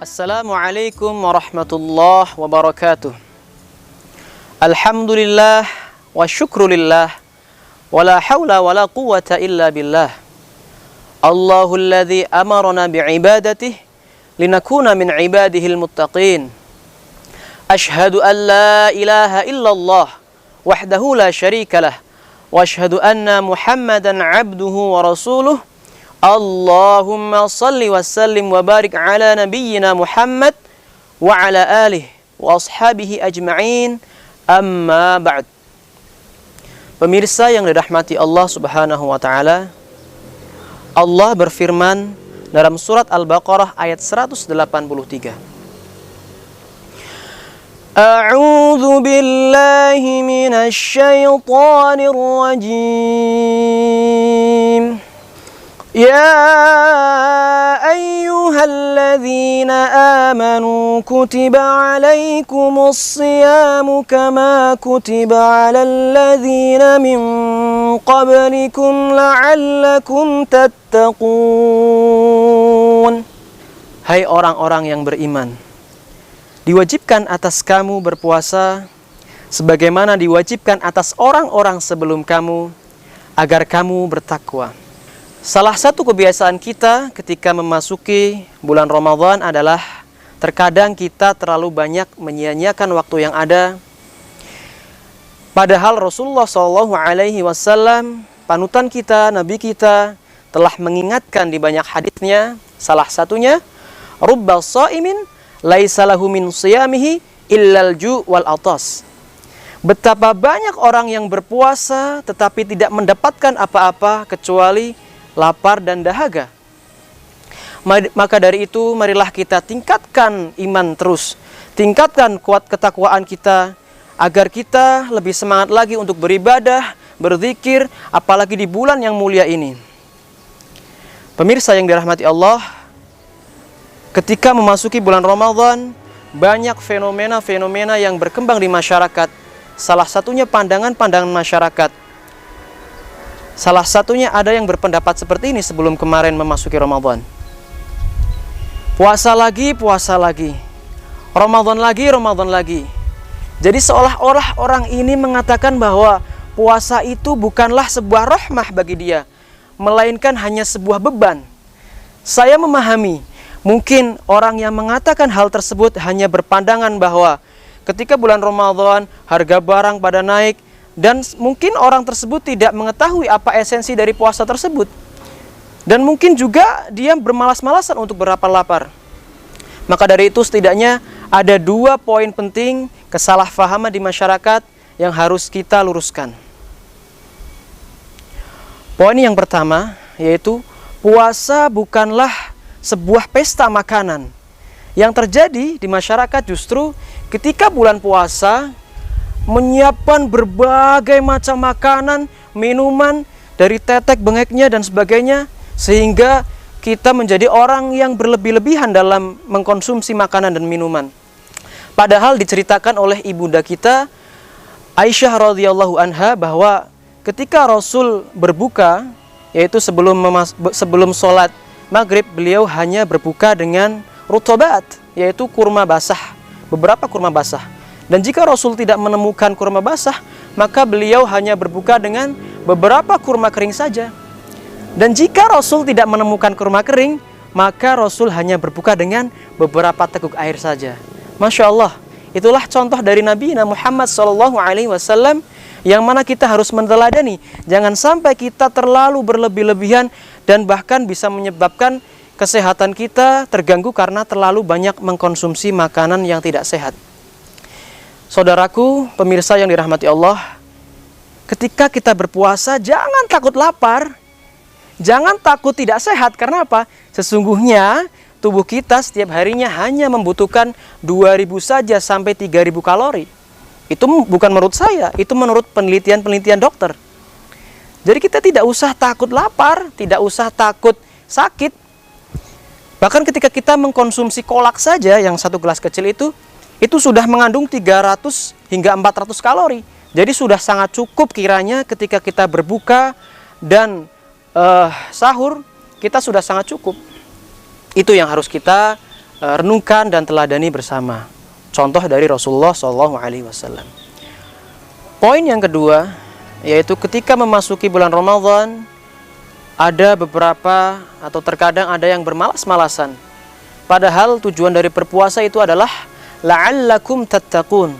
Assalamualaikum warahmatullahi wabarakatuh. Alhamdulillah wa syukrulillah wa la hawla wa la quwwata illa billah. Allahul ladzi amarna bi'ibadatihi linakuna min ibadihil muttaqin. Ashhadu an la ilaha illallah wahdahu la syarika lah wa ashhadu anna Muhammadan abduhu wa rasuluh. Allahumma salli wa sallim wa barik ala nabiyyina Muhammad wa ala alihi wa ashabihi ajma'in, amma ba'd. Pemirsa yang dirahmati Allah Subhanahu wa taala, Allah berfirman dalam surat Al-Baqarah ayat 183. A'udzu billahi minasy syaithanir rajim. يا أيها الذين آمنوا كتب عليكم الصيام كما كتب على الذين من قبلكم لعلكم تتقون. Hai orang-orang yang beriman, diwajibkan atas kamu berpuasa sebagaimana diwajibkan atas orang-orang sebelum kamu agar kamu bertakwa. Salah satu kebiasaan kita ketika memasuki bulan Ramadan adalah terkadang kita terlalu banyak menyia-nyiakan waktu yang ada. Padahal Rasulullah SAW, panutan kita, Nabi kita, telah mengingatkan di banyak haditsnya. Salah satunya, Rubba sha'imin laisa lahu min shiyamihi illal ju' wal atas. Betapa banyak orang yang berpuasa tetapi tidak mendapatkan apa-apa kecuali lapar dan dahaga. Maka dari itu marilah kita tingkatkan iman terus, tingkatkan kuat ketakwaan kita agar kita lebih semangat lagi untuk beribadah, berzikir, apalagi di bulan yang mulia ini. Pemirsa yang dirahmati Allah, ketika memasuki bulan Ramadan, banyak fenomena-fenomena yang berkembang di masyarakat. Salah satunya pandangan-pandangan masyarakat. Salah satunya ada yang berpendapat seperti ini sebelum kemarin memasuki Ramadan. Puasa lagi, Ramadan lagi. Jadi seolah-olah orang ini mengatakan bahwa puasa itu bukanlah sebuah rahmah bagi dia, melainkan hanya sebuah beban. Saya memahami, mungkin orang yang mengatakan hal tersebut hanya berpandangan bahwa ketika bulan Ramadan harga barang pada naik, dan mungkin orang tersebut tidak mengetahui apa esensi dari puasa tersebut. Dan mungkin juga dia bermalas-malasan untuk berlapar-lapar. Maka dari itu setidaknya ada 2 poin penting kesalahpahaman di masyarakat yang harus kita luruskan. Poin yang pertama yaitu puasa bukanlah sebuah pesta makanan. Yang terjadi di masyarakat justru ketika bulan puasa menyiapkan berbagai macam makanan, minuman, dari tetek bengeknya dan sebagainya, sehingga kita menjadi orang yang berlebih-lebihan dalam mengkonsumsi makanan dan minuman. Padahal diceritakan oleh ibunda kita Aisyah radhiyallahu anha bahwa ketika Rasul berbuka, yaitu sebelum sholat maghrib, beliau hanya berbuka dengan rutobat, yaitu kurma basah, beberapa kurma basah. Dan jika Rasul tidak menemukan kurma basah, maka beliau hanya berbuka dengan beberapa kurma kering saja. Dan jika Rasul tidak menemukan kurma kering, maka Rasul hanya berbuka dengan beberapa teguk air saja. Masya Allah, itulah contoh dari Nabi Muhammad SAW yang mana kita harus meneladani. Jangan sampai kita terlalu berlebih-lebihan dan bahkan bisa menyebabkan kesehatan kita terganggu karena terlalu banyak mengkonsumsi makanan yang tidak sehat. Saudaraku, pemirsa yang dirahmati Allah, ketika kita berpuasa jangan takut lapar, jangan takut tidak sehat. Karena apa? Sesungguhnya tubuh kita setiap harinya hanya membutuhkan 2000 saja sampai 3000 kalori. Itu bukan menurut saya, itu menurut penelitian-penelitian dokter. Jadi kita tidak usah takut lapar, tidak usah takut sakit. Bahkan ketika kita mengkonsumsi kolak saja yang 1 gelas kecil itu sudah mengandung 300 hingga 400 kalori. Jadi sudah sangat cukup kiranya ketika kita berbuka dan sahur, kita sudah sangat cukup. Itu yang harus kita renungkan dan teladani bersama. Contoh dari Rasulullah SAW. Poin yang kedua, yaitu ketika memasuki bulan Ramadan, ada beberapa atau terkadang ada yang bermalas-malasan. Padahal tujuan dari berpuasa itu adalah la'allakum tattaqun.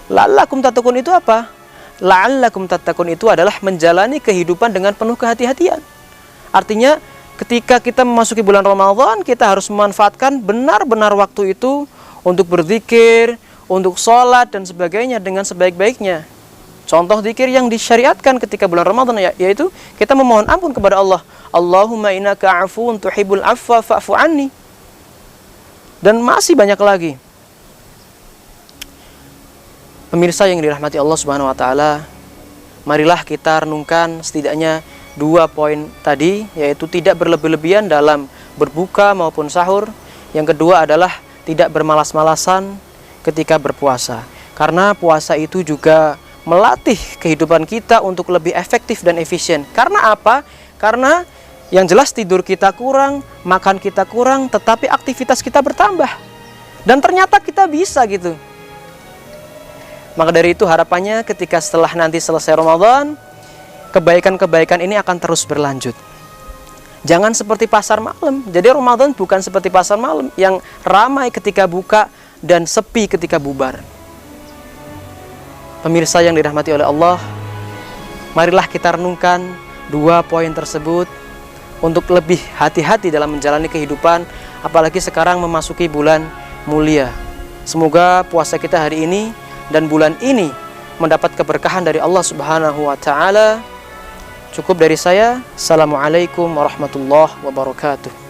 La'allakum tattaqun itu apa? La'allakum tattaqun itu adalah menjalani kehidupan dengan penuh kehati-hatian. Artinya ketika kita memasuki bulan Ramadan, kita harus memanfaatkan benar-benar waktu itu untuk berzikir, untuk sholat dan sebagainya dengan sebaik-baiknya. Contoh zikir yang disyariatkan ketika bulan Ramadan yaitu kita memohon ampun kepada Allah. Allahumma innaka afuwun tuhibbul afwa fa'fu anni. Dan masih banyak lagi. Pemirsa yang dirahmati Allah Subhanahu wa taala, marilah kita renungkan setidaknya 2 poin tadi, yaitu tidak berlebih-lebihan dalam berbuka maupun sahur. Yang kedua adalah tidak bermalas-malasan ketika berpuasa. Karena puasa itu juga melatih kehidupan kita untuk lebih efektif dan efisien. Karena apa? Karena yang jelas tidur kita kurang, makan kita kurang, tetapi aktivitas kita bertambah. Dan ternyata kita bisa gitu. Maka dari itu harapannya ketika setelah nanti selesai Ramadan, kebaikan-kebaikan ini akan terus berlanjut. Jangan seperti pasar malam. Jadi Ramadan bukan seperti pasar malam yang ramai ketika buka dan sepi ketika bubar. Pemirsa yang dirahmati oleh Allah, marilah kita renungkan 2 poin tersebut untuk lebih hati-hati dalam menjalani kehidupan, apalagi sekarang memasuki bulan mulia. Semoga puasa kita hari ini dan bulan ini mendapat keberkahan dari Allah Subhanahu wa taala. Cukup dari saya. Assalamualaikum warahmatullahi wabarakatuh.